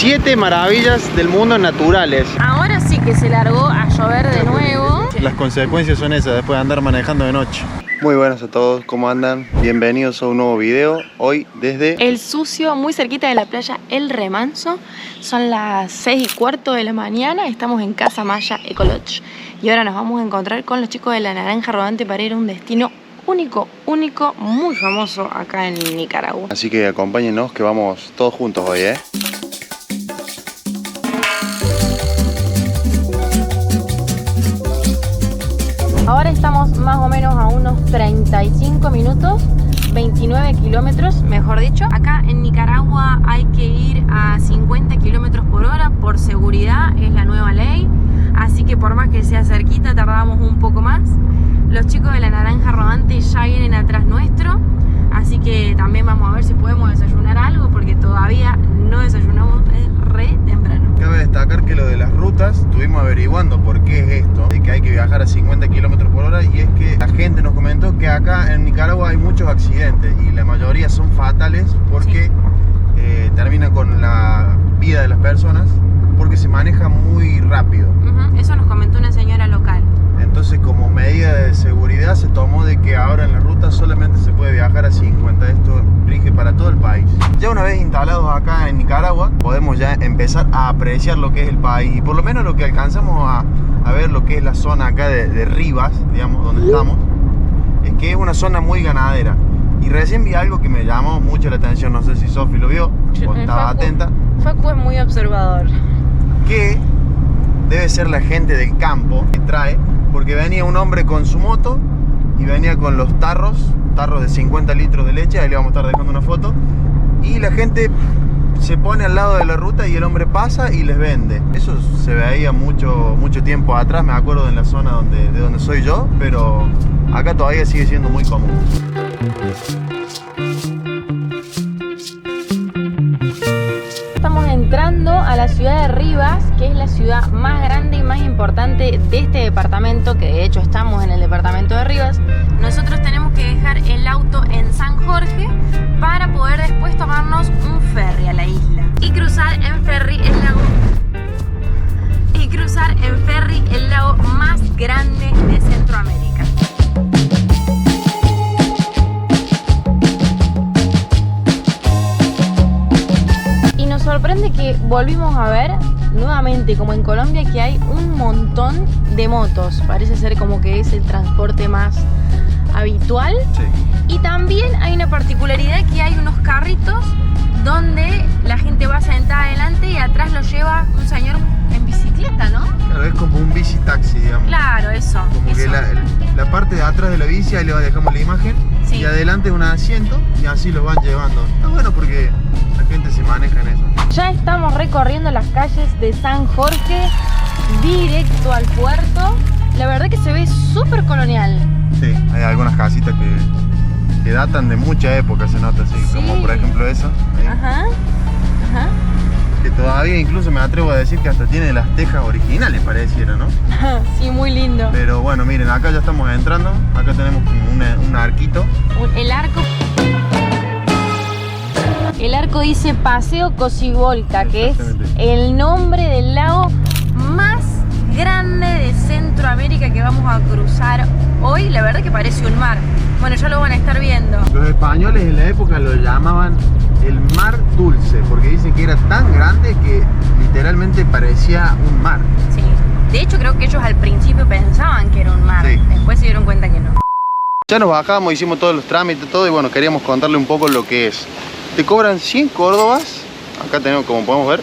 7 maravillas del mundo naturales. Ahora sí que se largó a llover de nuevo. Las consecuencias son esas después de andar manejando de noche. Muy buenas a todos, ¿cómo andan? Bienvenidos a un nuevo video. Hoy desde El Sucio, muy cerquita de la playa El Remanso. Son las 6:15 de la mañana. Estamos en Casa Maya Eco Lodge. Y ahora nos vamos a encontrar con los chicos de la Naranja Rodante para ir a un destino único, muy famoso acá en Nicaragua. Así que acompáñenos que vamos todos juntos hoy, ¿eh? Ahora estamos más o menos a unos 35 minutos, 29 kilómetros, mejor dicho. Acá en Nicaragua hay que ir a 50 kilómetros por hora por seguridad, es la nueva ley. Así que por más que sea cerquita, tardamos un poco más. Los chicos de la Naranja Rodante ya vienen atrás nuestro, así que también vamos a ver si podemos desayunar algo, porque todavía no desayunamos, es re temprano. Cabe destacar que lo de las rutas, estuvimos averiguando por qué es esto, de que hay que viajar a 50 kilómetros por hora, y es que la gente nos comentó que acá en Nicaragua hay muchos accidentes y la mayoría son fatales porque terminan con la vida de las personas porque se maneja muy rápido. Eso nos comentó una señora local. Entonces, como medida de seguridad, se tomó de que ahora en la ruta solamente se puede viajar a 50. Esto rige para todo el país. Ya una vez instalados acá en Nicaragua, podemos ya empezar a apreciar lo que es el país. Y por lo menos lo que alcanzamos a ver lo que es la zona acá de Rivas, digamos, donde estamos, es que es una zona muy ganadera. Y recién vi algo que me llamó mucho la atención, no sé si Sofi lo vio o estaba atenta. Facu es muy observador. Que debe ser la gente del campo que trae, porque venía un hombre con su moto y venía con los tarros de 50 litros de leche, ahí le vamos a estar dejando una foto, y la gente se pone al lado de la ruta y el hombre pasa y les vende. Eso se veía mucho tiempo atrás, me acuerdo, en la zona de donde soy yo, pero acá todavía sigue siendo muy común. Estamos entrando a la ciudad de Rivas, que es la ciudad más grande y más importante de este departamento, que de hecho estamos en el departamento de Rivas. Nosotros tenemos que dejar el auto en San Jorge para poder después tomarnos un ferry a la isla y cruzar en ferry el lago más grande de Centroamérica. Sorprende que volvimos a ver nuevamente, como en Colombia, que hay un montón de motos. Parece ser como que es el transporte más habitual. Sí. Y también hay una particularidad, que hay unos carritos donde la gente va sentada adelante y atrás lo lleva un señor en bicicleta, ¿no? Claro, es como un bici taxi, digamos. Claro, eso. Como eso. que la parte de atrás de la bici, ahí le dejamos la imagen, Sí. y adelante un asiento, y así los van llevando. Está bueno porque la gente se maneja en eso. Ya estamos recorriendo las calles de San Jorge, directo al puerto. La verdad que se ve súper colonial. Sí, hay algunas casitas que datan de mucha época, se nota así, Sí. como por ejemplo esa. Ahí, Ajá. que todavía incluso me atrevo a decir que hasta tiene las tejas originales, pareciera, ¿no? Sí, muy lindo. Pero bueno, miren, acá ya estamos entrando. Acá tenemos como un arquito. El arco. El arco dice Paseo Cocibolca, que es el nombre del lago más grande de Centroamérica que vamos a cruzar hoy. La verdad que parece un mar. Bueno, ya lo van a estar viendo. Los españoles en la época lo llamaban el mar dulce, porque dicen que era tan grande que literalmente parecía un mar. Sí. De hecho, creo que ellos al principio pensaban que era un mar. Sí. Después se dieron cuenta que no. Ya nos bajamos, hicimos todos los trámites, todo, y bueno, queríamos contarle un poco lo que es. Te cobran 100 córdobas, acá tenemos, como podemos ver,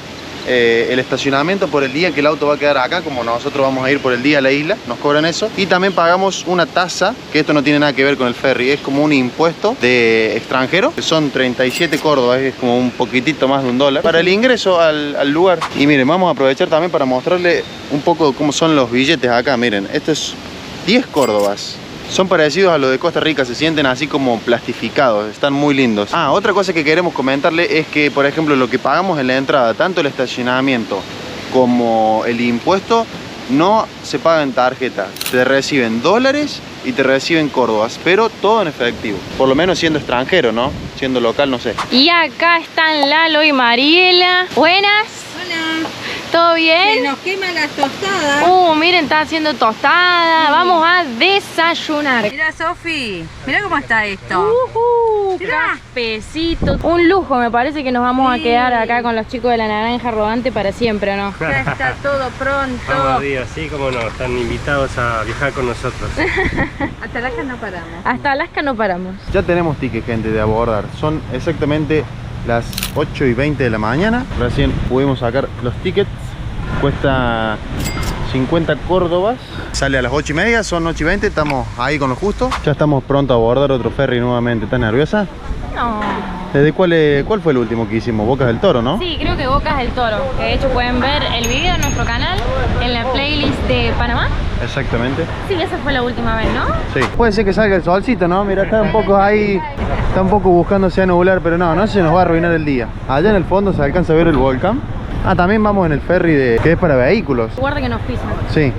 el estacionamiento por el día que el auto va a quedar acá, como nosotros vamos a ir por el día a la isla, nos cobran eso. Y también pagamos una tasa, que esto no tiene nada que ver con el ferry, es como un impuesto de extranjero, que son 37 córdobas, es como un poquitito más de $1, para el ingreso al lugar. Y miren, vamos a aprovechar también para mostrarle un poco cómo son los billetes acá. Miren, esto es 10 córdobas. Son parecidos a los de Costa Rica, se sienten así como plastificados, están muy lindos. Otra cosa que queremos comentarle es que, por ejemplo, lo que pagamos en la entrada, tanto el estacionamiento como el impuesto, no se paga en tarjeta. Te reciben dólares y te reciben córdobas, pero todo en efectivo. Por lo menos siendo extranjero, ¿no? Siendo local, no sé. Y acá están Lalo y Mariela. Buenas. ¿todo bien? Se nos queman las tostadas. Miren, está haciendo tostada. Vamos a desayunar. Mira, Sofi, mira cómo está esto. Cafecito. Un lujo, me parece que nos vamos a quedar acá con los chicos de la naranja rodante para siempre, ¿o no? Ya está todo pronto. Vamos arriba, sí, como no, están invitados a viajar con nosotros. Hasta Alaska no paramos. Hasta Alaska no paramos. Ya tenemos ticket, gente, de abordar. Son exactamente las 8:20 de la mañana. Recién pudimos sacar los tickets. Cuesta 50 córdobas. Sale a las 8:30, son 8:20, estamos ahí con lo justo. Ya estamos pronto a abordar otro ferry nuevamente. ¿Estás nerviosa? No. ¿Desde cuál fue el último que hicimos? Bocas del Toro, ¿no? Sí, creo que Bocas del Toro. Que de hecho pueden ver el video en nuestro canal, en la playlist de Panamá. Exactamente. Sí, esa fue la última vez, ¿no? Sí. Puede ser que salga el solcito, ¿no? Mira, está un poco ahí, está un poco buscándose a nublar, pero no se nos va a arruinar el día. Allá en el fondo se alcanza a ver el volcán. También vamos en el ferry que es para vehículos. Guarda que nos pisan. Sí,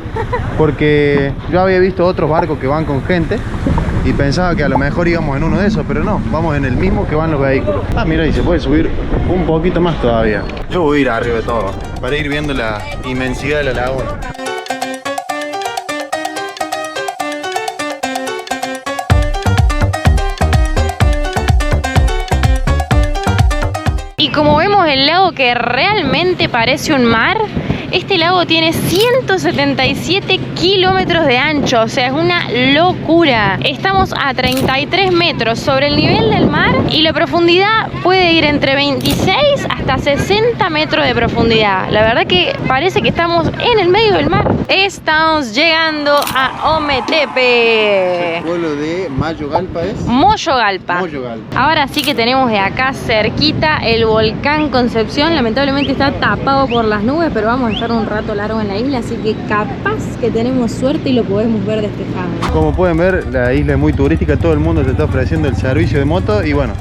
porque yo había visto otros barcos que van con gente y pensaba que a lo mejor íbamos en uno de esos, pero no, vamos en el mismo que van los vehículos. Mira, y se puede subir un poquito más todavía. Yo voy a ir arriba de todo, para ir viendo la inmensidad de la laguna. Y como vemos el lago que realmente parece un mar, este lago tiene 177 kilómetros de ancho, o sea, es una locura. Estamos a 33 metros sobre el nivel del mar y la profundidad puede ir entre 26 hasta 60 metros de profundidad. La verdad que parece que estamos en el medio del mar. Estamos llegando a Ometepe. El pueblo de Moyogalpa es. Moyogalpa. Moyogalpa. Ahora sí que tenemos de acá cerquita el volcán Concepción. Lamentablemente está tapado por las nubes, pero vamos a estar un rato largo en la isla, así que capaz que tenemos suerte y lo podemos ver despejado. Como pueden ver, la isla es muy turística, todo el mundo te está ofreciendo el servicio de moto y bueno,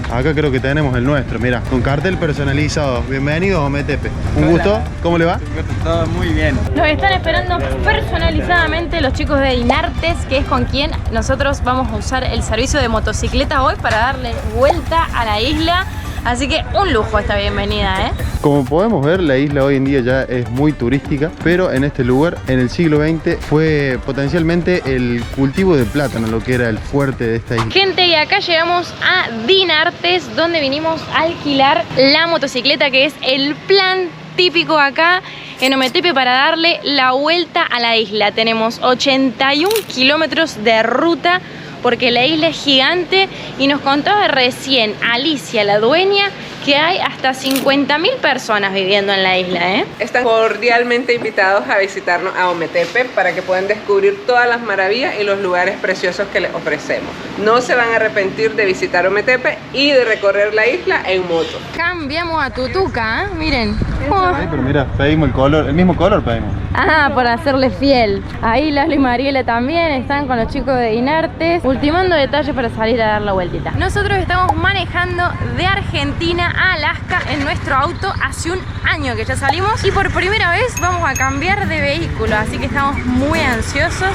acá creo que tenemos el nuestro, mira, un cartel personalizado. Bienvenidos a Ometepe. Un gusto, ¿cómo le va? Todo muy bien. Nos están esperando personalizadamente los chicos de Inartes, que es con quien nosotros vamos a usar el servicio de motocicleta hoy para darle vuelta a la isla. Así que un lujo esta bienvenida, ¿eh? Como podemos ver, la isla hoy en día ya es muy turística, pero en este lugar, en el siglo XX, fue potencialmente el cultivo de plátano, lo que era el fuerte de esta isla. Gente, y acá llegamos a Dinartes, donde vinimos a alquilar la motocicleta, que es el plan típico acá en Ometepe para darle la vuelta a la isla. Tenemos 81 kilómetros de ruta, porque la isla es gigante y nos contaba recién Alicia, la dueña, que hay hasta 50.000 personas viviendo en la isla, ¿eh? Están cordialmente invitados a visitarnos a Ometepe para que puedan descubrir todas las maravillas y los lugares preciosos que les ofrecemos. No se van a arrepentir de visitar Ometepe y de recorrer la isla en moto. Cambiamos a Tutuca, ¿eh? Miren. Ay, pero mira, pedimos el color, el mismo color pedimos. Por hacerle fiel. Ahí Lalo y Mariela también están con los chicos de Inartes, ultimando detalles para salir a dar la vueltita. Nosotros estamos manejando de Argentina a Alaska en nuestro auto hace un año que ya salimos y por primera vez vamos a cambiar de vehículo, así que estamos muy ansiosos.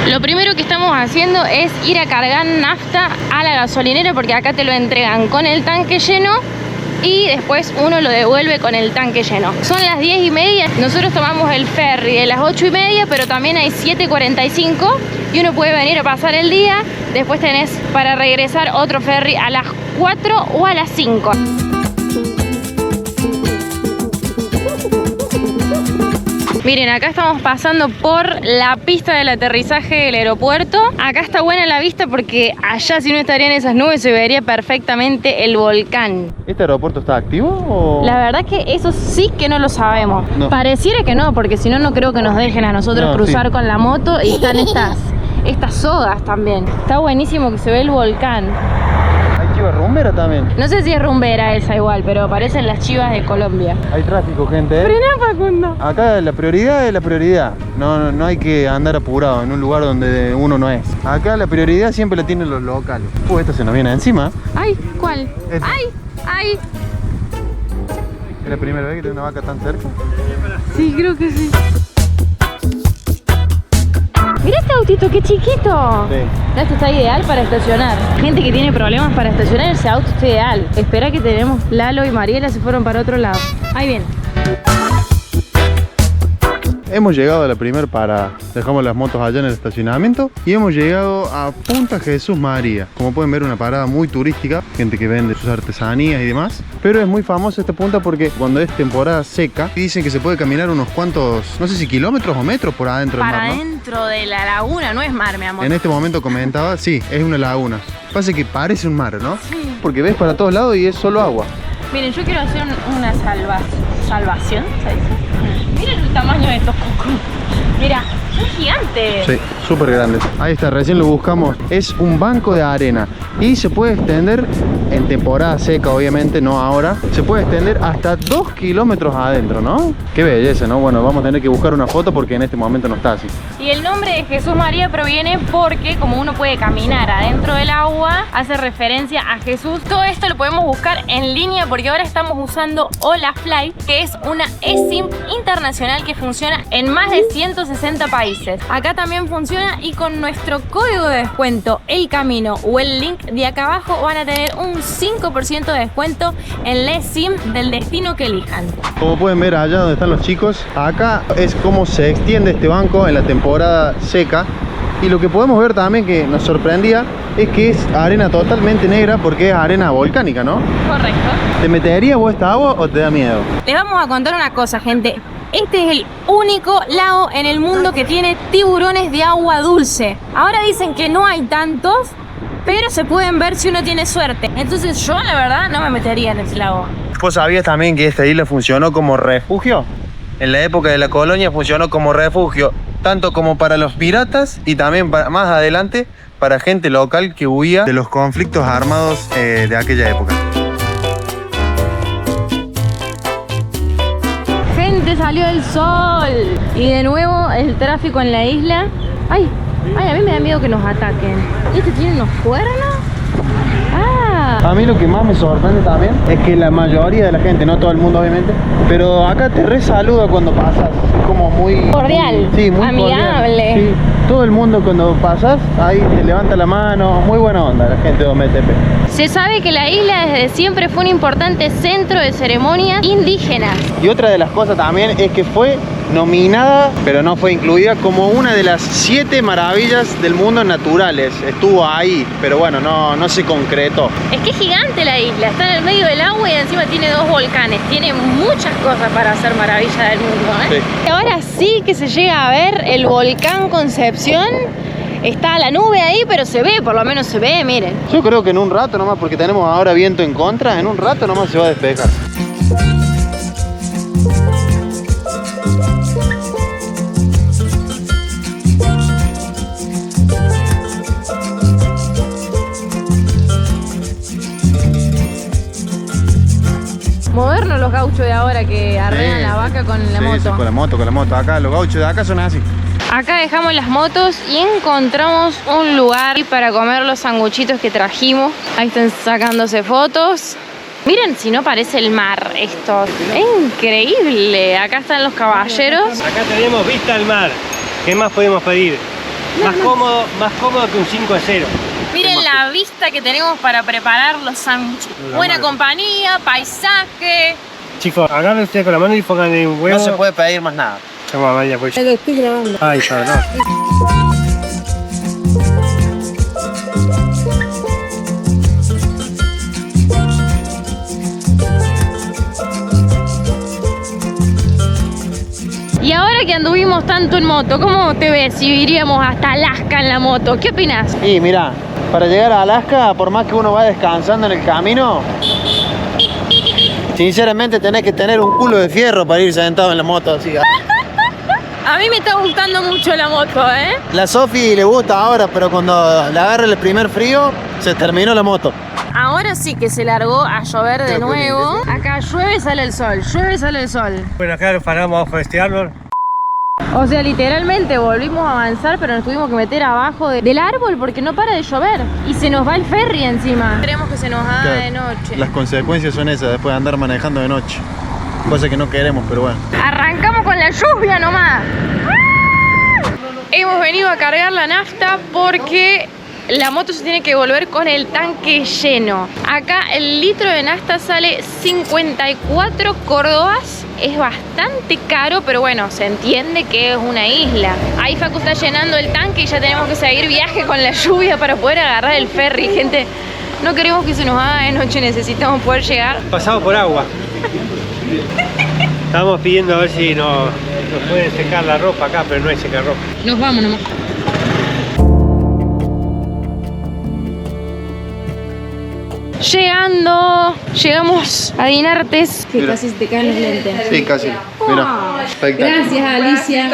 Lo primero que estamos haciendo es ir a cargar nafta a la gasolinera, porque acá te lo entregan con el tanque lleno y después uno lo devuelve con el tanque lleno. Son las 10:30, nosotros tomamos el ferry de las 8:30, pero también hay 7:45 y uno puede venir a pasar el día. Después tenés para regresar otro ferry a las 4 o a las 5. Miren, acá estamos pasando por la pista del aterrizaje del aeropuerto. Acá está buena la vista porque allá, si no estarían esas nubes, se vería perfectamente el volcán. ¿Este aeropuerto está activo o...? La verdad que eso sí que no lo sabemos. No. Pareciera que no, porque si no, no creo que nos dejen a nosotros cruzar con la moto. Y están estas sogas también. Está buenísimo que se ve el volcán. Hay chivas rumberas también. No sé si es rumbera esa igual, pero parecen las chivas de Colombia. Hay tráfico, gente, ¿eh? Frená, Facundo. Acá la prioridad es la prioridad. No hay que andar apurado en un lugar donde uno no es. Acá la prioridad siempre la tienen los locales. Esta se nos viene encima. Ay, ¿cuál? Esta. Ay. ¿Es la primera vez que tiene una vaca tan cerca? Sí, creo que sí. Mira este autito, qué chiquito. Sí. Esto está ideal para estacionar. Gente que tiene problemas para estacionar, ese auto está ideal. Espera que tenemos Lalo y Mariela se fueron para otro lado. Ahí viene. Hemos llegado a la primera parada. Dejamos las motos allá en el estacionamiento y hemos llegado a Punta Jesús María. Como pueden ver, una parada muy turística, gente que vende sus artesanías y demás. Pero es muy famosa esta punta porque cuando es temporada seca, dicen que se puede caminar unos cuantos, no sé si kilómetros o metros por adentro del mar, Para ¿no? adentro de la laguna, no es mar, mi amor. En este momento comentaba, sí, es una laguna. Pasa que parece un mar, ¿no? Sí. Porque ves para todos lados y es solo agua. Miren, yo quiero hacer una salvación, ¿se dice? Miren el tamaño de estos cocos. Mira, son gigantes. Sí, súper grandes. Ahí está, recién lo buscamos. Es un banco de arena y se puede extender en temporada seca, obviamente, no ahora. Se puede extender hasta 2 kilómetros adentro, ¿no? Qué belleza, ¿no? Bueno, vamos a tener que buscar una foto porque en este momento no está así. Y el nombre de Jesús María proviene porque como uno puede caminar adentro del agua, hace referencia a Jesús. Todo esto lo podemos buscar en línea porque ahora estamos usando HolaFly, que es una eSIM internacional que funciona en más de 160 países. Acá también funciona y con nuestro código de descuento El Camino o el link de acá abajo van a tener un 5% de descuento en la eSIM del destino que elijan. Como pueden ver allá donde están los chicos, acá es como se extiende este banco en la temporada seca. Y lo que podemos ver también que nos sorprendía es que es arena totalmente negra porque es arena volcánica, ¿no? Correcto. ¿Te meterías vos esta agua o te da miedo? Les vamos a contar una cosa, gente. Este es el único lago en el mundo que tiene tiburones de agua dulce. Ahora dicen que no hay tantos, pero se pueden ver si uno tiene suerte. Entonces yo, la verdad, no me metería en ese lago. ¿Vos sabías también que esta isla funcionó como refugio? En la época de la colonia funcionó como refugio, tanto como para los piratas y también más adelante para gente local que huía de los conflictos armados de aquella época. Gente, salió el sol. Y de nuevo el tráfico en la isla. Ay, a mí me da miedo que nos ataquen. ¿Y este tiene unos cuernos? A mí lo que más me sorprende también es que la mayoría de la gente, no todo el mundo obviamente, pero acá te resaluda cuando pasas, es como muy cordial, sí, muy amigable. Cordial. Sí, todo el mundo cuando pasas, ahí te levanta la mano, muy buena onda la gente de Ometepe. Se sabe que la isla desde siempre fue un importante centro de ceremonias indígenas. Y otra de las cosas también es que fue nominada, pero no fue incluida, como una de las 7 maravillas del mundo naturales. Estuvo ahí, pero bueno, no se concretó. Es que es gigante la isla, está en el medio del agua y encima tiene 2 volcanes. Tiene muchas cosas para hacer maravilla del mundo, ¿eh? Sí. Y ahora sí que se llega a ver el volcán Concepción. Está la nube ahí, pero se ve, por lo menos se ve, miren. Yo creo que en un rato nomás, porque tenemos ahora viento en contra, en un rato nomás se va a despejar. Modernos los gauchos de ahora que arreglan la vaca con la moto. Sí, con la moto. Acá los gauchos de acá son así. Acá dejamos las motos y encontramos un lugar para comer los sanguchitos que trajimos. Ahí están sacándose fotos. Miren si no parece el mar esto. Es increíble. Acá están los caballeros. Acá tenemos vista al mar. ¿Qué más podemos pedir? Más cómodo que un 5-0. Miren la vista que tenemos para preparar los sándwiches. Buena compañía, paisaje. Chicos, agarren ustedes con la mano y pongan en un huevo. No se puede pedir más nada. Toma, vaya, pues. Lo estoy grabando. Ay, perdón. Y ahora que anduvimos tanto en moto, ¿cómo te ves si iríamos hasta Alaska en la moto? ¿Qué opinas? Y mira, para llegar a Alaska, por más que uno va descansando en el camino, sinceramente tenés que tener un culo de fierro para ir sentado en la moto así. A mí me está gustando mucho la moto, ¿eh? La Sofi le gusta ahora, pero cuando le agarra el primer frío, se terminó la moto. Ahora sí que se largó a llover de nuevo. Acá llueve, sale el sol, llueve, sale el sol. Bueno, acá paramos abajo de este árbol. O sea, literalmente volvimos a avanzar, pero nos tuvimos que meter abajo del árbol porque no para de llover. Y se nos va el ferry encima. Queremos que se nos haga de noche. Las consecuencias son esas, después de andar manejando de noche. Cosa que no queremos, pero bueno. Arrancamos con la lluvia nomás. Hemos venido a cargar la nafta porque la moto se tiene que volver con el tanque lleno. Acá el litro de nafta sale 54 córdobas. Es bastante caro, pero bueno, se entiende que es una isla. Ahí Facu está llenando el tanque y ya tenemos que seguir viaje con la lluvia para poder agarrar el ferry. Gente, no queremos que se nos haga de noche, necesitamos poder llegar. Pasamos por agua. Estamos pidiendo a ver si nos pueden secar la ropa acá, pero no hay secar ropa. Nos vamos nomás. Llegamos a Dinartes, que Mira. casi se te caen los lentes. Sí, casi. Mira, espectacular. Gracias, Alicia.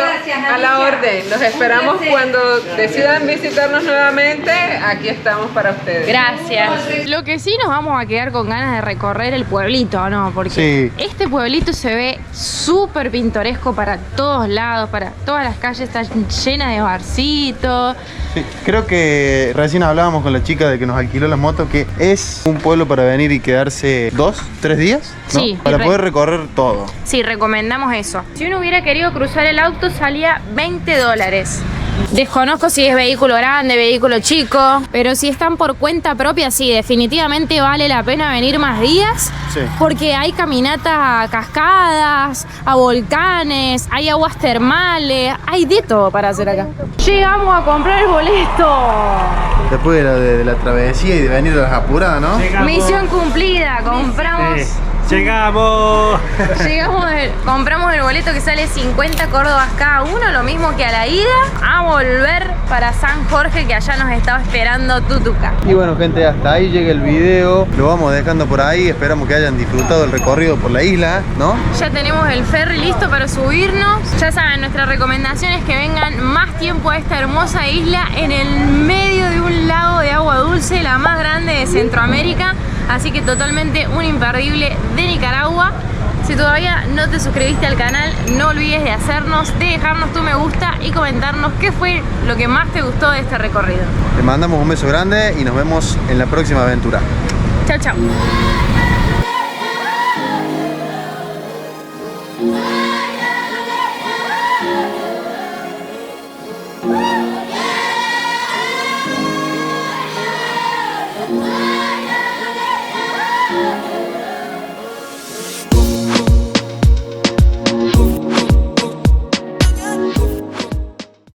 A la orden. Los esperamos cuando decidan visitarnos nuevamente. Aquí estamos para ustedes. Gracias. Lo que sí nos vamos a quedar con ganas de recorrer el pueblito, ¿no? Porque Sí. este pueblito se ve súper pintoresco para todos lados, para todas las calles, está llena de barcitos. Sí, creo que recién hablábamos con la chica de que nos alquiló la moto, que es un pueblo para venir y quedarse 2, 3 días, ¿no? Sí, Para y poder recorrer todo. Sí, recomendamos eso. Si uno hubiera querido cruzar el auto salía $20. Desconozco si es vehículo grande, vehículo chico, pero si están por cuenta propia, sí, definitivamente vale la pena venir más días. Sí. Porque hay caminatas a cascadas, a volcanes, hay aguas termales, hay de todo para hacer acá. Llegamos a comprar el boleto. Después de la travesía y de venir a las apuradas, ¿no? Llegamos. Misión cumplida, compramos. Sí. Llegamos. Compramos el boleto que sale 50 córdobas cada uno, lo mismo que a la ida, a volver para San Jorge, que allá nos estaba esperando Tutuca. Y bueno, gente, hasta ahí llega el video. Lo vamos dejando por ahí. Esperamos que hayan disfrutado el recorrido por la isla, ¿no? Ya tenemos el ferry listo para subirnos. Ya saben, nuestra recomendación es que vengan más tiempo a esta hermosa isla en el medio de un lago de agua dulce, la más grande de Centroamérica. Así que totalmente un imperdible de Nicaragua. Si todavía no te suscribiste al canal, no olvides de hacernos, de dejarnos tu me gusta y comentarnos qué fue lo que más te gustó de este recorrido. Les mandamos un beso grande y nos vemos en la próxima aventura. Chao, chao.